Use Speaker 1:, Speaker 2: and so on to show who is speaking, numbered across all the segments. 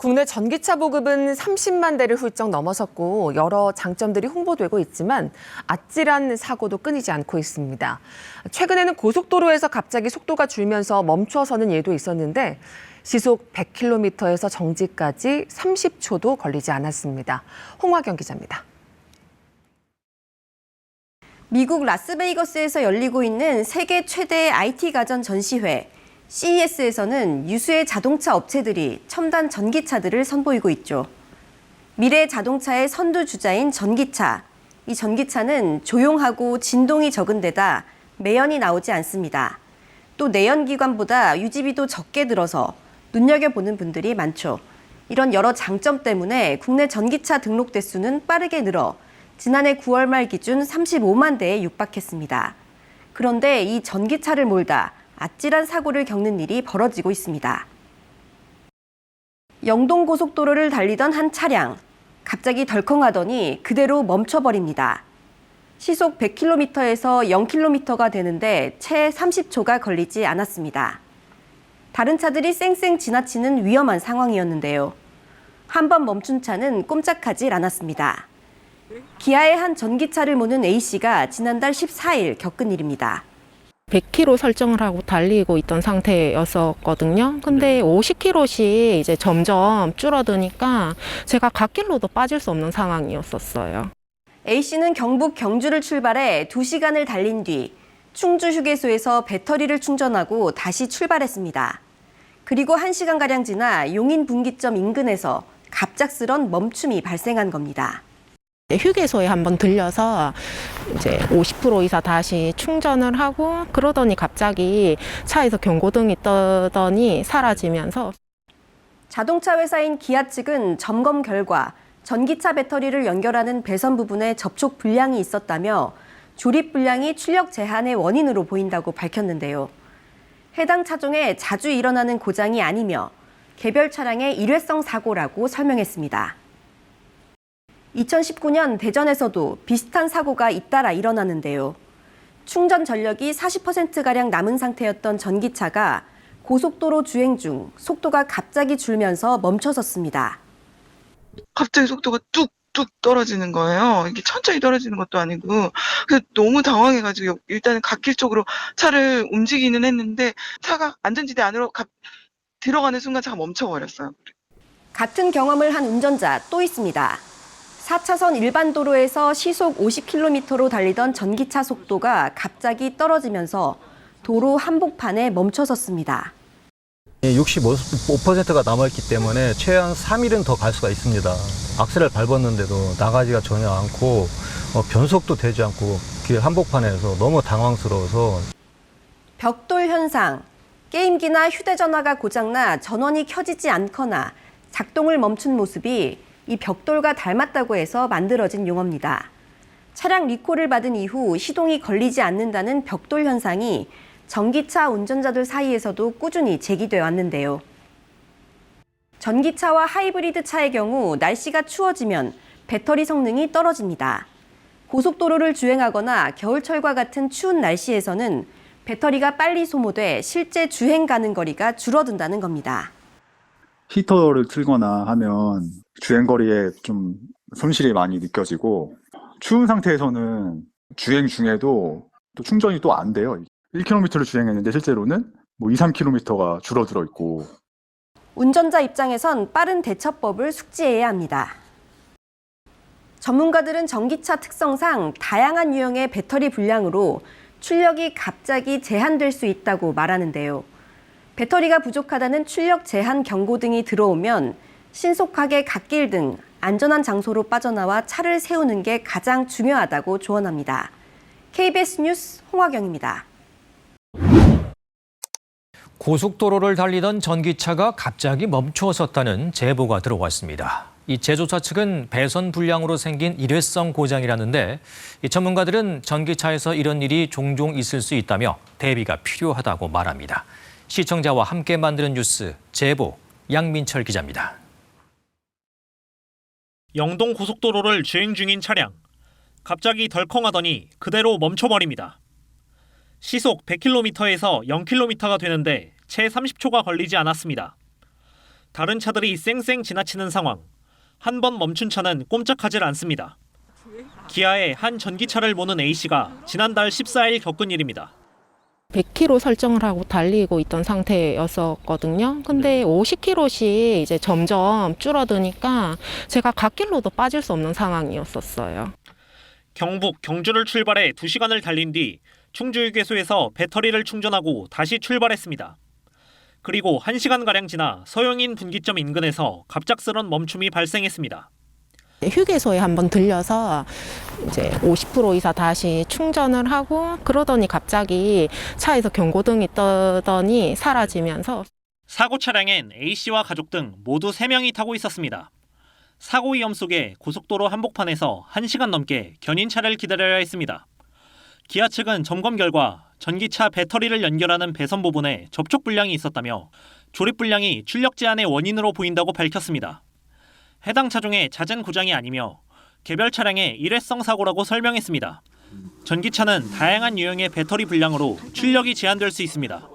Speaker 1: 국내 전기차 보급은 30만 대를 훌쩍 넘어섰고 여러 장점들이 홍보되고 있지만 아찔한 사고도 끊이지 않고 있습니다. 최근에는 고속도로에서 갑자기 속도가 줄면서 멈춰서는 일도 있었는데 시속 100km에서 정지까지 30초도 걸리지 않았습니다. 홍화경 기자입니다.
Speaker 2: 미국 라스베이거스에서 열리고 있는 세계 최대의 IT 가전 전시회 CES에서는 유수의 자동차 업체들이 첨단 전기차들을 선보이고 있죠. 미래 자동차의 선두주자인 전기차. 이 전기차는 조용하고 진동이 적은 데다 매연이 나오지 않습니다. 또 내연기관보다 유지비도 적게 들어서 눈여겨보는 분들이 많죠. 이런 여러 장점 때문에 국내 전기차 등록 대수는 빠르게 늘어 지난해 9월 말 기준 35만 대에 육박했습니다. 그런데 이 전기차를 몰다 아찔한 사고를 겪는 일이 벌어지고 있습니다. 영동고속도로를 달리던 한 차량, 갑자기 덜컹하더니 그대로 멈춰버립니다. 시속 100km에서 0km가 되는데 채 30초가 걸리지 않았습니다. 다른 차들이 쌩쌩 지나치는 위험한 상황이었는데요. 한 번 멈춘 차는 꼼짝하지 않았습니다. 기아의 한 전기차를 모는 A씨가 지난달 14일 겪은 일입니다.
Speaker 3: 100km 설정을 하고 달리고 있던 상태였었거든요. 근데 50km씩 이제 점점 줄어드니까 제가 갓길로도 빠질 수 없는 상황이었었어요.
Speaker 2: A씨는 경북 경주를 출발해 2시간을 달린 뒤 충주 휴게소에서 배터리를 충전하고 다시 출발했습니다. 그리고 1시간가량 지나 용인 분기점 인근에서 갑작스런 멈춤이 발생한 겁니다.
Speaker 3: 휴게소에 한번 들려서 이제 50% 이상 다시 충전을 하고 그러더니 갑자기 차에서 경고등이 뜨더니 사라지면서
Speaker 2: 자동차 회사인 기아 측은 점검 결과 전기차 배터리를 연결하는 배선 부분에 접촉 불량이 있었다며 조립 불량이 출력 제한의 원인으로 보인다고 밝혔는데요. 해당 차종에 자주 일어나는 고장이 아니며 개별 차량의 일회성 사고라고 설명했습니다. 2019년 대전에서도 비슷한 사고가 잇따라 일어났는데요. 충전 전력이 40%가량 남은 상태였던 전기차가 고속도로 주행 중 속도가 갑자기 줄면서 멈춰섰습니다.
Speaker 4: 갑자기 속도가 뚝뚝 떨어지는 거예요. 이게 천천히 떨어지는 것도 아니고. 그래서 너무 당황해가지고 일단은 갓길 쪽으로 차를 움직이는 했는데 차가 안전지대 안으로 들어가는 순간 차가 멈춰버렸어요.
Speaker 2: 같은 경험을 한 운전자 또 있습니다. 4차선 일반 도로에서 시속 50km로 달리던 전기차 속도가 갑자기 떨어지면서 도로 한복판에 멈춰섰습니다.
Speaker 5: 65%가 남아있기 때문에 최한 3일은 더 갈 수가 있습니다. 악셀을 밟았는데도 나가지가 전혀 않고 변속도 되지 않고 길 한복판에서 너무 당황스러워서.
Speaker 2: 벽돌 현상, 게임기나 휴대전화가 고장나 전원이 켜지지 않거나 작동을 멈춘 모습이 이 벽돌과 닮았다고 해서 만들어진 용어입니다. 차량 리콜을 받은 이후 시동이 걸리지 않는다는 벽돌 현상이 전기차 운전자들 사이에서도 꾸준히 제기돼 왔는데요. 전기차와 하이브리드 차의 경우 날씨가 추워지면 배터리 성능이 떨어집니다. 고속도로를 주행하거나 겨울철과 같은 추운 날씨에서는 배터리가 빨리 소모돼 실제 주행 가는 거리가 줄어든다는 겁니다.
Speaker 6: 히터를 틀거나 하면 주행거리에 좀 손실이 많이 느껴지고 추운 상태에서는 주행 중에도 또 충전이 또 안 돼요. 1km를 주행했는데 실제로는 2, 3km가 줄어들어 있고.
Speaker 2: 운전자 입장에선 빠른 대처법을 숙지해야 합니다. 전문가들은 전기차 특성상 다양한 유형의 배터리 불량으로 출력이 갑자기 제한될 수 있다고 말하는데요. 배터리가 부족하다는 출력 제한 경고등이 들어오면 신속하게 갓길 등 안전한 장소로 빠져나와 차를 세우는 게 가장 중요하다고 조언합니다. KBS 뉴스 홍화경입니다.
Speaker 7: 고속도로를 달리던 전기차가 갑자기 멈춰섰다는 제보가 들어왔습니다. 이 제조사 측은 배선 불량으로 생긴 일회성 고장이라는데 이 전문가들은 전기차에서 이런 일이 종종 있을 수 있다며 대비가 필요하다고 말합니다. 시청자와 함께 만드는 뉴스 제보 양민철 기자입니다.
Speaker 8: 영동 고속도로를 주행 중인 차량. 갑자기 덜컹하더니 그대로 멈춰버립니다. 시속 100km에서 0km가 되는데 채 30초가 걸리지 않았습니다. 다른 차들이 쌩쌩 지나치는 상황. 한 번 멈춘 차는 꼼짝하질 않습니다. 기아의 한 전기차를 모는 A씨가 지난달 14일 겪은 일입니다.
Speaker 3: 100km 설정을 하고 달리고 있던 상태였었거든요. 근데 50km씩 이제 점점 줄어드니까 제가 갓길로도 빠질 수 없는 상황이었었어요.
Speaker 8: 경북 경주를 출발해 2시간을 달린 뒤 충주휴게소에서 배터리를 충전하고 다시 출발했습니다. 그리고 1시간가량 지나 서영인 분기점 인근에서 갑작스런 멈춤이 발생했습니다.
Speaker 3: 휴게소에 한번 들려서 이제 50% 이상 다시 충전을 하고 그러더니 갑자기 차에서 경고등이 뜨더니 사라지면서
Speaker 8: 사고 차량엔 A씨와 가족 등 모두 3명이 타고 있었습니다. 사고 위험 속에 고속도로 한복판에서 1시간 넘게 견인차를 기다려야 했습니다. 기아 측은 점검 결과 전기차 배터리를 연결하는 배선 부분에 접촉 불량이 있었다며 조립 불량이 출력 제한의 원인으로 보인다고 밝혔습니다. 해당 차종의 잦은 고장이 아니며 개별 차량의 일회성 사고라고 설명했습니다. 전기차는 다양한 유형의 배터리 불량으로 출력이 제한될 수 있습니다.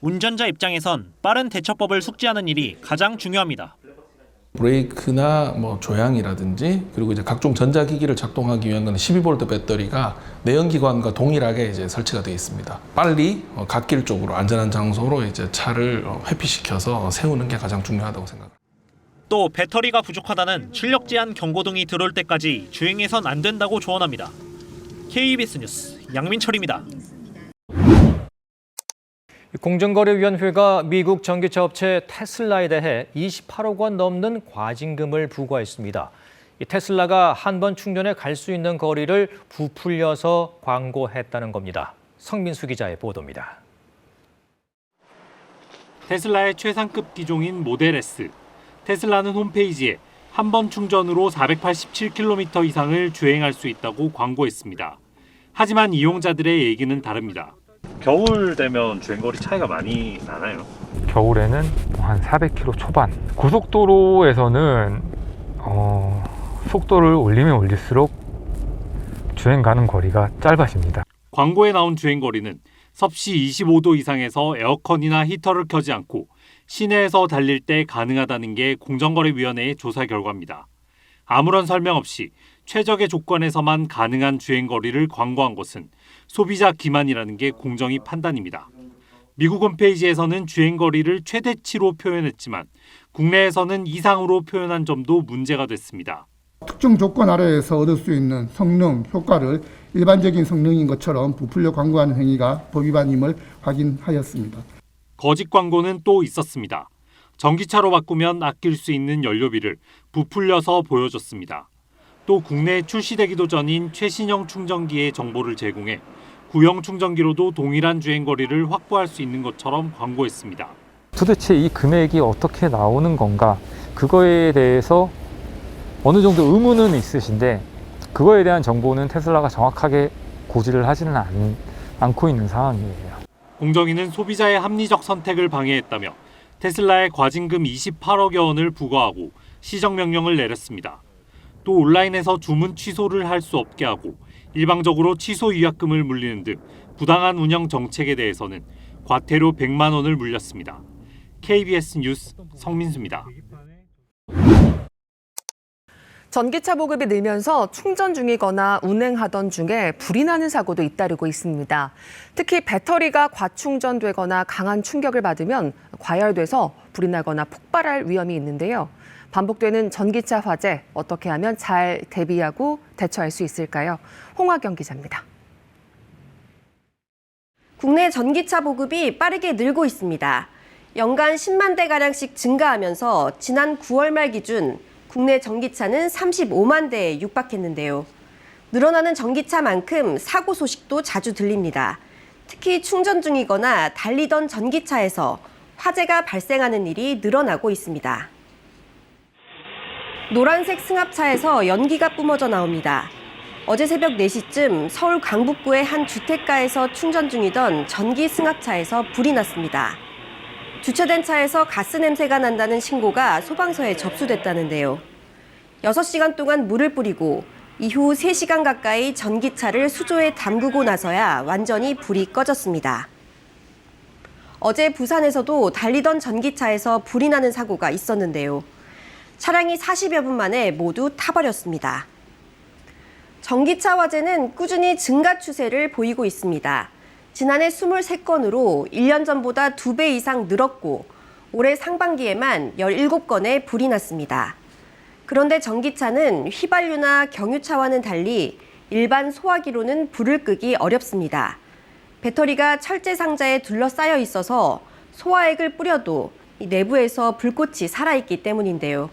Speaker 8: 운전자 입장에선 빠른 대처법을 숙지하는 일이 가장 중요합니다.
Speaker 9: 브레이크나 조향이라든지 그리고 이제 각종 전자기기를 작동하기 위한 건 12V 배터리가 내연기관과 동일하게 이제 설치가 되어 있습니다. 빨리 갓길 쪽으로 안전한 장소로 이제 차를 회피시켜서 세우는 게 가장 중요하다고 생각합니다.
Speaker 8: 또 배터리가 부족하다는 출력 제한 경고등이 들어올 때까지 주행해선 안 된다고 조언합니다. KBS 뉴스 양민철입니다.
Speaker 7: 공정거래위원회가 미국 전기차 업체 테슬라에 대해 28억 원 넘는 과징금을 부과했습니다. 이 테슬라가 한 번 충전에 갈 수 있는 거리를 부풀려서 광고했다는 겁니다. 성민수 기자의 보도입니다.
Speaker 10: 테슬라의 최상급 기종인 모델 S. 테슬라는 홈페이지에 한 번 충전으로 487km 이상을 주행할 수 있다고 광고했습니다. 하지만 이용자들의 얘기는 다릅니다.
Speaker 11: 겨울 되면 주행거리 차이가 많이 나나요?
Speaker 12: 겨울에는 한 400km 초반. 고속도로에서는 속도를 올리면 올릴수록 주행 가는 거리가 짧아집니다.
Speaker 10: 광고에 나온 주행거리는 섭씨 25도 이상에서 에어컨이나 히터를 켜지 않고 시내에서 달릴 때 가능하다는 게 공정거래위원회의 조사 결과입니다. 아무런 설명 없이 최적의 조건에서만 가능한 주행거리를 광고한 것은 소비자 기만이라는 게 공정위 판단입니다. 미국 홈페이지에서는 주행거리를 최대치로 표현했지만 국내에서는 이상으로 표현한 점도 문제가 됐습니다.
Speaker 13: 특정 조건 아래에서 얻을 수 있는 성능, 효과를 일반적인 성능인 것처럼 부풀려 광고하는 행위가 법 위반임을 확인하였습니다.
Speaker 10: 거짓 광고는 또 있었습니다. 전기차로 바꾸면 아낄 수 있는 연료비를 부풀려서 보여줬습니다. 또 국내에 출시되기도 전인 최신형 충전기의 정보를 제공해 구형 충전기로도 동일한 주행거리를 확보할 수 있는 것처럼 광고했습니다.
Speaker 12: 도대체 이 금액이 어떻게 나오는 건가? 그거에 대해서 어느 정도 의문은 있으신데 그거에 대한 정보는 테슬라가 정확하게 고지를 하지는 않고 있는 상황이에요.
Speaker 10: 공정위는 소비자의 합리적 선택을 방해했다며 테슬라에 과징금 28억여 원을 부과하고 시정명령을 내렸습니다. 또 온라인에서 주문 취소를 할 수 없게 하고 일방적으로 취소 위약금을 물리는 등 부당한 운영 정책에 대해서는 과태료 100만 원을 물렸습니다. KBS 뉴스 성민수입니다.
Speaker 1: 전기차 보급이 늘면서 충전 중이거나 운행하던 중에 불이 나는 사고도 잇따르고 있습니다. 특히 배터리가 과충전되거나 강한 충격을 받으면 과열돼서 불이 나거나 폭발할 위험이 있는데요. 반복되는 전기차 화재, 어떻게 하면 잘 대비하고 대처할 수 있을까요? 홍화경 기자입니다.
Speaker 2: 국내 전기차 보급이 빠르게 늘고 있습니다. 연간 10만 대가량씩 증가하면서 지난 9월 말 기준 국내 전기차는 35만 대에 육박했는데요. 늘어나는 전기차만큼 사고 소식도 자주 들립니다. 특히 충전 중이거나 달리던 전기차에서 화재가 발생하는 일이 늘어나고 있습니다. 노란색 승합차에서 연기가 뿜어져 나옵니다. 어제 새벽 4시쯤 서울 강북구의 한 주택가에서 충전 중이던 전기 승합차에서 불이 났습니다. 주차된 차에서 가스 냄새가 난다는 신고가 소방서에 접수됐다는데요. 6시간 동안 물을 뿌리고 이후 3시간 가까이 전기차를 수조에 담그고 나서야 완전히 불이 꺼졌습니다. 어제 부산에서도 달리던 전기차에서 불이 나는 사고가 있었는데요. 차량이 40여 분 만에 모두 타버렸습니다. 전기차 화재는 꾸준히 증가 추세를 보이고 있습니다. 지난해 23건으로 1년 전보다 2배 이상 늘었고 올해 상반기에만 17건의 불이 났습니다. 그런데 전기차는 휘발유나 경유차와는 달리 일반 소화기로는 불을 끄기 어렵습니다. 배터리가 철제 상자에 둘러싸여 있어서 소화액을 뿌려도 이 내부에서 불꽃이 살아있기 때문인데요.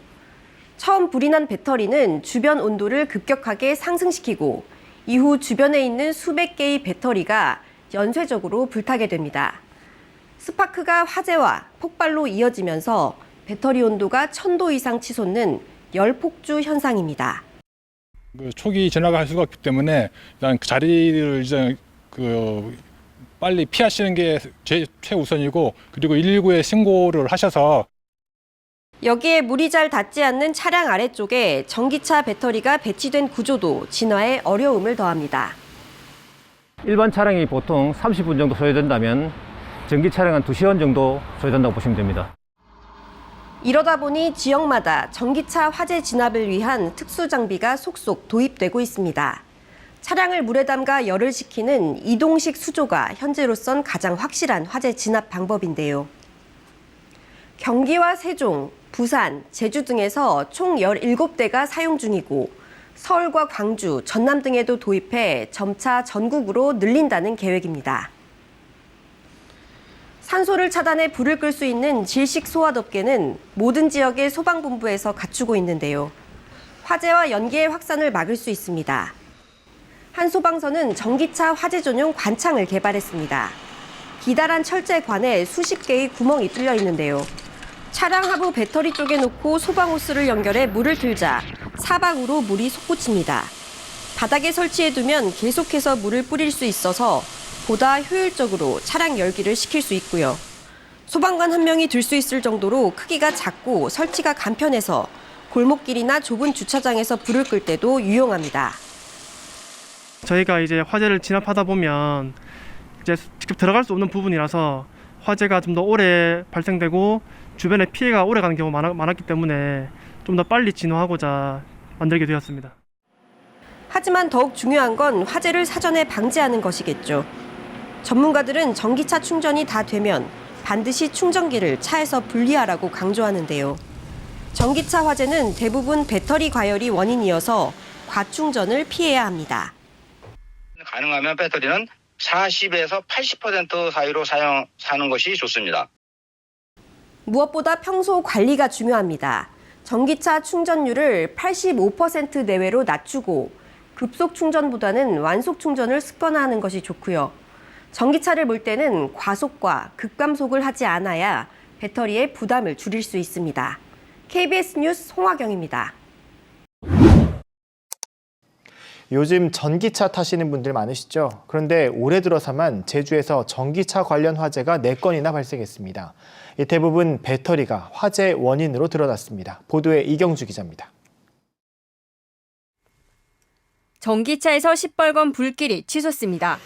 Speaker 2: 처음 불이 난 배터리는 주변 온도를 급격하게 상승시키고 이후 주변에 있는 수백 개의 배터리가 연쇄적으로 불타게 됩니다. 스파크가 화재와 폭발로 이어지면서 배터리 온도가 1000도 이상 치솟는 열폭주 현상입니다.
Speaker 14: 초기 진화가 할 수가 없기 때문에 일단 그 자리를 이제 빨리 피하시는 게 최우선이고, 그리고 119에 신고를 하셔서.
Speaker 2: 여기에 물이 잘 닿지 않는 차량 아래쪽에 전기차 배터리가 배치된 구조도 진화에 어려움을 더합니다.
Speaker 5: 일반 차량이 보통 30분 정도 소요된다면 전기 차량은 2시간 정도 소요된다고 보시면 됩니다.
Speaker 2: 이러다 보니 지역마다 전기차 화재 진압을 위한 특수 장비가 속속 도입되고 있습니다. 차량을 물에 담가 열을 식히는 이동식 수조가 현재로선 가장 확실한 화재 진압 방법인데요. 경기와 세종, 부산, 제주 등에서 총 17대가 사용 중이고 서울과 광주, 전남 등에도 도입해 점차 전국으로 늘린다는 계획입니다. 산소를 차단해 불을 끌 수 있는 질식 소화덮개는 모든 지역의 소방본부에서 갖추고 있는데요. 화재와 연기의 확산을 막을 수 있습니다. 한 소방서는 전기차 화재 전용 관창을 개발했습니다. 기다란 철제 관에 수십 개의 구멍이 뚫려 있는데요. 차량 하부 배터리 쪽에 놓고 소방호스를 연결해 물을 틀자 사방으로 물이 솟구칩니다. 바닥에 설치해두면 계속해서 물을 뿌릴 수 있어서 보다 효율적으로 차량 열기를 식힐 수 있고요. 소방관 한 명이 들 수 있을 정도로 크기가 작고 설치가 간편해서 골목길이나 좁은 주차장에서 불을 끌 때도 유용합니다.
Speaker 15: 저희가 이제 화재를 진압하다 보면 이제 직접 들어갈 수 없는 부분이라서 화재가 좀 더 오래 발생되고 주변에 피해가 오래 가는 경우가 많았기 때문에 좀 더 빨리 진화하고자 만들게 되었습니다.
Speaker 2: 하지만 더욱 중요한 건 화재를 사전에 방지하는 것이겠죠. 전문가들은 전기차 충전이 다 되면 반드시 충전기를 차에서 분리하라고 강조하는데요. 전기차 화재는 대부분 배터리 과열이 원인이어서 과충전을 피해야 합니다.
Speaker 16: 가능하면 배터리는 40에서 80% 사이로 사용하는 것이 좋습니다.
Speaker 2: 무엇보다 평소 관리가 중요합니다. 전기차 충전율을 85% 내외로 낮추고 급속 충전보다는 완속 충전을 습관화하는 것이 좋고요. 전기차를 몰 때는 과속과 급감속을 하지 않아야 배터리의 부담을 줄일 수 있습니다. KBS 뉴스 송화경입니다.
Speaker 17: 요즘 전기차 타시는 분들 많으시죠? 그런데 올해 들어서만 제주에서 전기차 관련 화재가 4건이나 발생했습니다. 대부분 배터리가 화재 원인으로 드러났습니다. 보도에 이경주 기자입니다.
Speaker 18: 전기차에서 시뻘건 불길이 치솟습니다.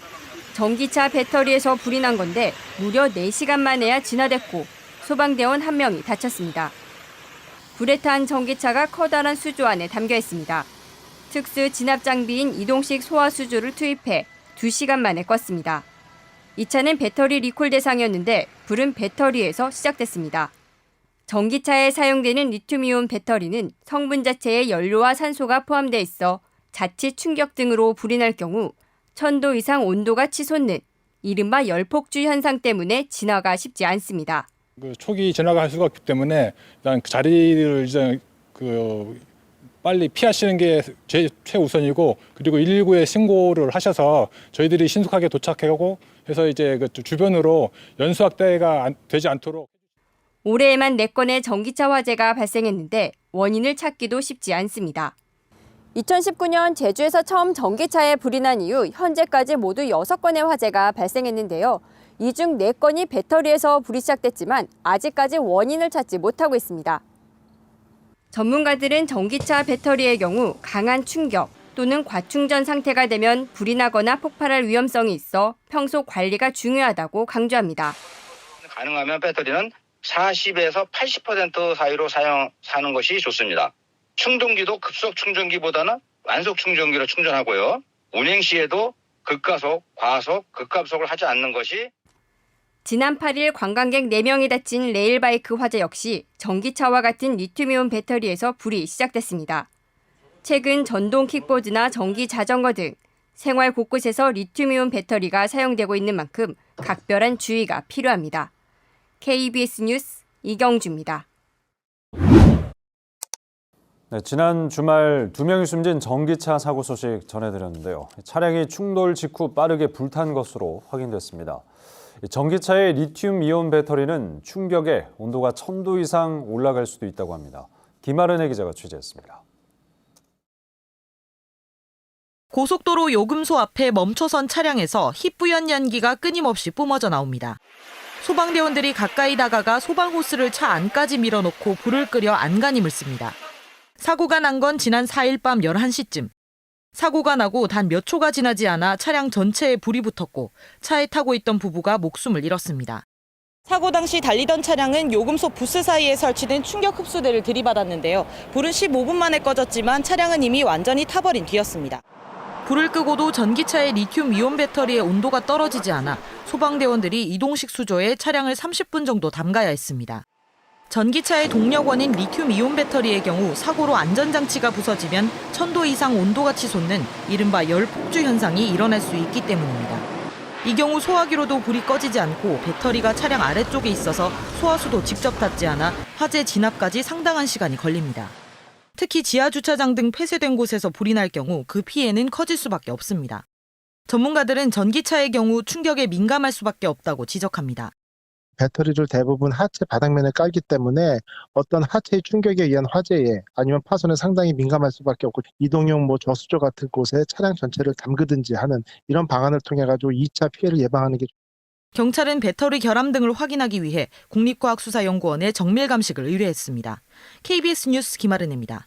Speaker 18: 전기차 배터리에서 불이 난 건데 무려 4시간 만에야 진화됐고 소방대원 1명이 다쳤습니다. 불에 탄 전기차가 커다란 수조 안에 담겨 있습니다. 특수 진압 장비인 이동식 소화 수조를 투입해 2시간 만에 껐습니다. 이 차는 배터리 리콜 대상이었는데 불은 배터리에서 시작됐습니다. 전기차에 사용되는 리튬이온 배터리는 성분 자체에 연료와 산소가 포함돼 있어 자칫 충격 등으로 불이 날 경우 1000도 이상 온도가 치솟는 이른바 열폭주 현상 때문에 진화가 쉽지 않습니다.
Speaker 14: 초기 진화가 할 수가 없기 때문에 일단 그 자리를 이제 빨리 피하시는 게 최우선이고, 그리고 119에 신고를 하셔서 저희들이 신속하게 도착하고 해서 이제 그 주변으로 연수 확대가 되지 않도록.
Speaker 18: 올해에만 4건의 전기차 화재가 발생했는데 원인을 찾기도 쉽지 않습니다. 2019년 제주에서 처음 전기차에 불이 난 이후 현재까지 모두 6건의 화재가 발생했는데요. 이 중 4건이 배터리에서 불이 시작됐지만 아직까지 원인을 찾지 못하고 있습니다. 전문가들은 전기차 배터리의 경우 강한 충격 또는 과충전 상태가 되면 불이 나거나 폭발할 위험성이 있어 평소 관리가 중요하다고 강조합니다.
Speaker 16: 가능하면 배터리는 40에서 80% 사이로 사용하는 것이 좋습니다. 충동기도 급속 충전기보다는 완속 충전기로 충전하고요. 운행 시에도 극가속, 과속, 극감속을 하지 않는 것이.
Speaker 18: 지난 8일 관광객 4명이 다친 레일바이크 화재 역시 전기차와 같은 리튬이온 배터리에서 불이 시작됐습니다. 최근 전동 킥보드나 전기 자전거 등 생활 곳곳에서 리튬이온 배터리가 사용되고 있는 만큼 각별한 주의가 필요합니다. KBS 뉴스 이경주입니다.
Speaker 19: 네, 지난 주말 2명이 숨진 전기차 사고 소식 전해드렸는데요. 차량이 충돌 직후 빠르게 불탄 것으로 확인됐습니다. 전기차의 리튬이온 배터리는 충격에 온도가 1000도 이상 올라갈 수도 있다고 합니다. 김아른의 기자가 취재했습니다.
Speaker 20: 고속도로 요금소 앞에 멈춰선 차량에서 희뿌연 연기가 끊임없이 뿜어져 나옵니다. 소방대원들이 가까이 다가가 소방호스를 차 안까지 밀어넣고 불을 끄려 안간힘을 씁니다. 사고가 난 건 지난 4일 밤 11시쯤. 사고가 나고 단 몇 초가 지나지 않아 차량 전체에 불이 붙었고 차에 타고 있던 부부가 목숨을 잃었습니다. 사고 당시 달리던 차량은 요금소 부스 사이에 설치된 충격 흡수대를 들이받았는데요. 불은 15분 만에 꺼졌지만 차량은 이미 완전히 타버린 뒤였습니다. 불을 끄고도 전기차의 리튬 이온 배터리의 온도가 떨어지지 않아 소방대원들이 이동식 수조에 차량을 30분 정도 담가야 했습니다. 전기차의 동력 원인 리튬 이온 배터리의 경우 사고로 안전장치가 부서지면 1000도 이상 온도가 치솟는 이른바 열폭주 현상이 일어날 수 있기 때문입니다. 이 경우 소화기로도 불이 꺼지지 않고 배터리가 차량 아래쪽에 있어서 소화수도 직접 닿지 않아 화재 진압까지 상당한 시간이 걸립니다. 특히 지하주차장 등 폐쇄된 곳에서 불이 날 경우 그 피해는 커질 수밖에 없습니다. 전문가들은 전기차의 경우 충격에 민감할 수밖에 없다고 지적합니다.
Speaker 21: 배터리를 대부분 하체 바닥면에 깔기 때문에 어떤 하체의 충격에 의한 화재에 아니면 파손에 상당히 민감할 수밖에 없고 이동용 저수조 같은 곳에 차량 전체를 담그든지 하는 이런 방안을 통해 가지고 2차 피해를 예방하는 게.
Speaker 20: 경찰은 배터리 결함 등을 확인하기 위해 국립과학수사연구원에 정밀 감식을 의뢰했습니다. KBS 뉴스 김아른입니다.